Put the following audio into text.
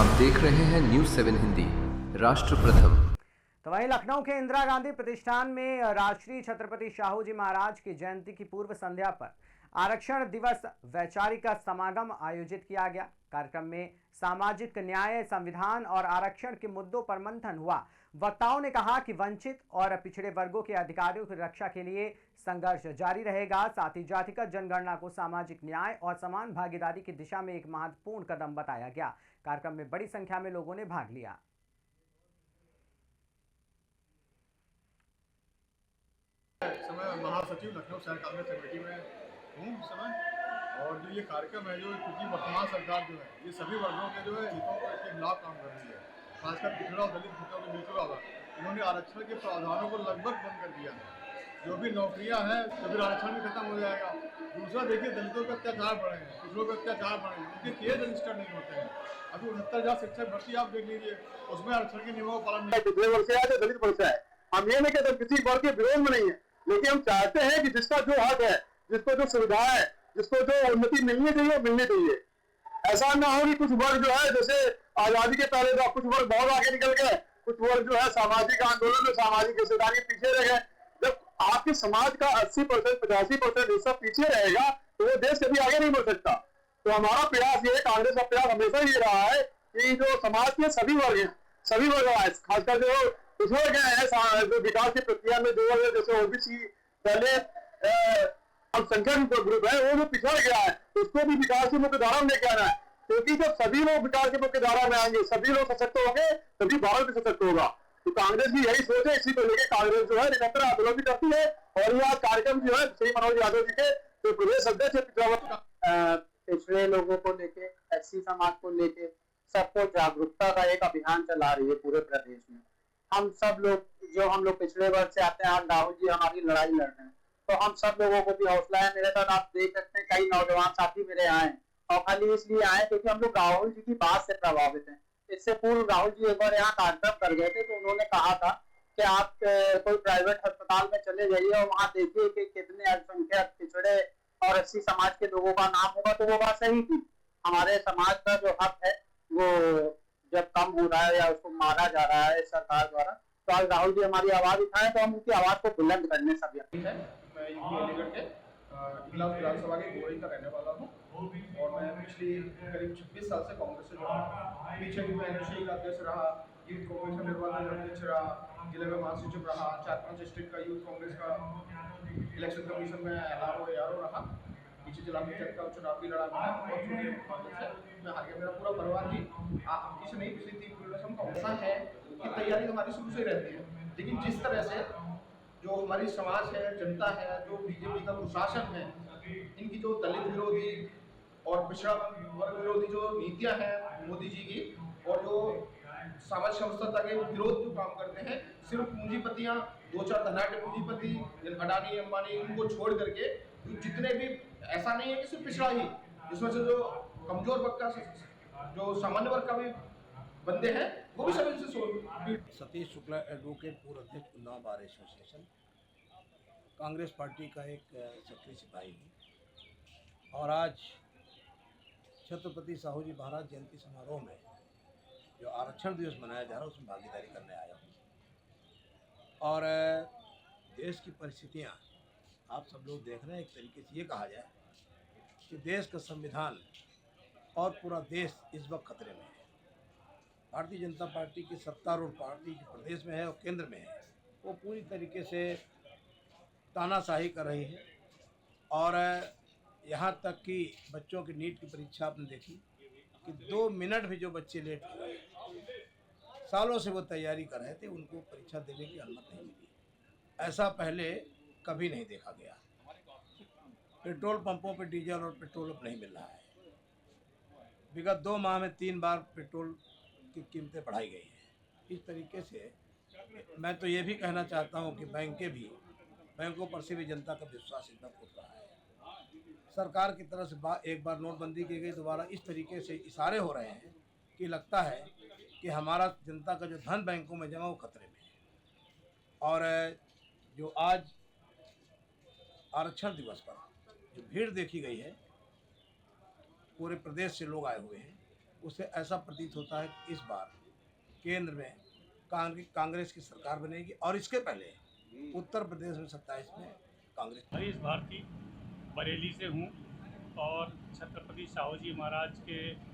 आप देख रहे हैं न्यूज़ 7 हिंदी, राष्ट्र प्रथम। तो वहीं लखनऊ के इंदिरा गांधी प्रतिष्ठान में राष्ट्रीय छत्रपति शाहू जी महाराज की जयंती की पूर्व संध्या पर आरक्षण दिवस वैचारिक समागम आयोजित किया गया। कार्यक्रम में सामाजिक न्याय, संविधान और आरक्षण के मुद्दों पर मंथन हुआ। वक्ताओं ने कहा कि वंचित और पिछड़े वर्गों के अधिकारों की रक्षा के लिए संघर्ष जारी रहेगा। साथ ही जातिगत जनगणना को सामाजिक न्याय और समान भागीदारी की दिशा में एक महत्वपूर्ण कदम बताया गया। कार्यक्रम में बड़ी संख्या में लोगों ने भाग लिया। समय महासचिव लखनऊ शहर कांग्रेस कमेटी में हूँ इस समय। और जो ये कार्यक्रम है, जो क्योंकि वर्तमान सरकार जो है ये सभी वर्गों के जो है हितों के खिलाफ काम कर रही है, खासकर पिछड़ा और दलित हितों के बिल्कुल अलग। इन्होंने आरक्षण के प्रावधानों को लगभग बंद कर दिया है। जो भी नौकरियां हैं तो फिर आरक्षण भी खत्म हो जाएगा। दूसरा देखिए, दलितों के अत्याचार बढ़े हैं, पिछड़ों के अत्याचार बढ़े हैं, उनके केस रजिस्टर नहीं होते हैं। अभी 69,000 शिक्षक भर्ती आप देख लीजिए, उसमें आरक्षण के नियमों का पालन नहीं। पिछड़े वर्ग से है, दलित वर्ग से है, हम ये नहीं कहते किसी वर्ग के विरोध में नहीं है, लेकिन हम चाहते हैं कि जिसका जो हक है, जिसको जो सुविधा है, जिसको जो उन्नति मिलनी चाहिए मिलनी चाहिए। ऐसा ना हो कि कुछ वर्ग जो है, जैसे आजादी के पहले तो कुछ वर्ग बहुत आगे निकल गए, कुछ वर्ग जो है सामाजिक आंदोलन में सामाजिक हिस्सेदारी पीछे रह गए। जब आपके समाज का 80% 85% हिस्सा पीछे रहेगा तो वो देश कभी आगे नहीं बढ़ सकता। तो हमारा प्रयास ये, कांग्रेस का प्रयास हमेशा ये रहा है कि जो समाज के सभी वर्ग हैं, सभी वर्ग खासकर जो पिछड़ गए हैं, जो विकास की प्रक्रिया में जो वर्ग जैसे ओबीसी, दलित, अल्पसंख्यक ग्रुप है, वो जो पिछड़ गया है उसको भी विकास की मुख्य धारा में लेके आना है। क्योंकि जब सभी लोग विकास की मुख्य धारा में आएंगे, सभी लोग सशक्त होंगे, तभी भारत भी सशक्त होगा। तो कांग्रेस की यही सोच है, इसी को लेकर कांग्रेस जो है निरंतर आंदोलन भी करती है। और यह कार्यक्रम जो है श्री मनोज यादव जी के जो प्रदेश अध्यक्ष पिछड़े लोगों को लेके, एससी समाज को लेके सबको जागरूकता का एक अभियान चला रही है पूरे प्रदेश में। हम सब लोग पिछड़े वर्ग से आते हैं, राहुल जी हमारी लड़ाई लड़ रहे हैं, तो हम सब लोगों को भी हौसला है। मेरे साथ आप देख सकते हैं कई नौजवान साथी मेरे आए, और खाली इसलिए आए क्योंकि हम लोग राहुल जी की बात से प्रभावित हैं। इससे पूर्व राहुल जी एक बार यहाँ कार्यक्रम कर गए थे, तो उन्होंने कहा था कि आप कोई प्राइवेट अस्पताल में चले जाइए और वहाँ देखिए कि कितने अल्पसंख्यक, पिछड़े और एससी समाज के लोगों का नाम होगा। तो वो बात सही थी। हमारे समाज का जो हक है वो जब कम हो रहा है या उसको मारा जा रहा है सरकार द्वारा, तो आज राहुल जी हमारी आवाज उठाए, तो हम उनकी आवाज को बुलंद करने सब है। मैं यूपी अलीगढ़ के इगलास विधानसभा के गोरई का रहने वाला हूँ, और मैं पिछली करीब 26 साल से कांग्रेस से जुड़ा हूँ। पीछे भी मैं एनएसयू का अध्यक्ष रहा, यूथ कांग्रेस का निर्वाचन अध्यक्ष रहा, जिले में महासचिव रहा, 4-5 डिस्ट्रिक्ट का यूथ कांग्रेस का इलेक्शन कमीशन में यारो रहा। पीछे जिला पंचायत का चुनाव भी लड़ा मैं, और छोटी कांग्रेस है, मैं हार गया। मेरा पूरा परिवार ही आपकी से नहीं, पिछली 3 पीढ़ियों से हम कांग्रेस है कि तैयारी हमारी शुरू से रहती है। लेकिन जिस तरह से जो हमारी समाज है, जनता है, जो बीजेपी का प्रशासन है, इनकी जो दलित विरोधी और पिछड़ा वर्ग विरोधी जो नीतियां हैं मोदी जी की, और जो सामाजिक समरसता के विरोध जो काम करते हैं, सिर्फ पूंजीपतियां, 2-4 धनाढ्य पूंजीपति अडानी अंबानी, उनको छोड़ करके जितने भी, ऐसा नहीं है कि सिर्फ पिछड़ा ही, जिसमें से जो कमजोर वर्ग का, जो सामान्य वर्ग का भी बंदे हैं, वो भी सब इनसे। सतीश शुक्ला एडवोकेट, पूर्व अध्यक्ष Unnao bar association, Congress party का एक सक्रिय सिपाही हूँ। और आज छत्रपति साहू जी महाराज जयंती समारोह में जो आरक्षण दिवस मनाया जा रहा है उसमें भागीदारी करने आया हूँ। और देश की परिस्थितियाँ आप सब लोग देख रहे हैं। एक तरीके से ये कहा जाए कि देश का संविधान और पूरा देश इस वक्त खतरे में है। भारतीय जनता पार्टी की सत्तारूढ़ पार्टी जो प्रदेश में है और केंद्र में है, वो पूरी तरीके से तानाशाही कर रही है। और यहाँ तक कि बच्चों की नीट की परीक्षा आपने देखी कि 2 मिनट भी जो बच्चे लेट हो गए, सालों से वो तैयारी कर रहे थे, उनको परीक्षा देने की अनुमति नहीं मिली। ऐसा पहले कभी नहीं देखा गया। पेट्रोल पंपों पर डीजल और पेट्रोल अब नहीं मिल रहा है। विगत 2 माह में 3 बार पेट्रोल की कीमतें बढ़ाई गई हैं। इस तरीके से मैं तो ये भी कहना चाहता हूँ कि बैंकों पर से भी जनता का विश्वास इतना उठ रहा है। सरकार की तरफ से एक बार नोटबंदी की गई, दोबारा इस तरीके से इशारे हो रहे हैं कि लगता है कि हमारा जनता का जो धन बैंकों में जमा वो खतरे में है। और जो आज आरक्षण दिवस पर जो भीड़ देखी गई है, पूरे प्रदेश से लोग आए हुए हैं, उससे ऐसा प्रतीत होता है कि इस बार केंद्र में कांग्रेस की सरकार बनेगी और इसके पहले उत्तर प्रदेश में 27 में कांग्रेस। हरीश भारती बरेली से हूँ और छत्रपति साहू जी महाराज के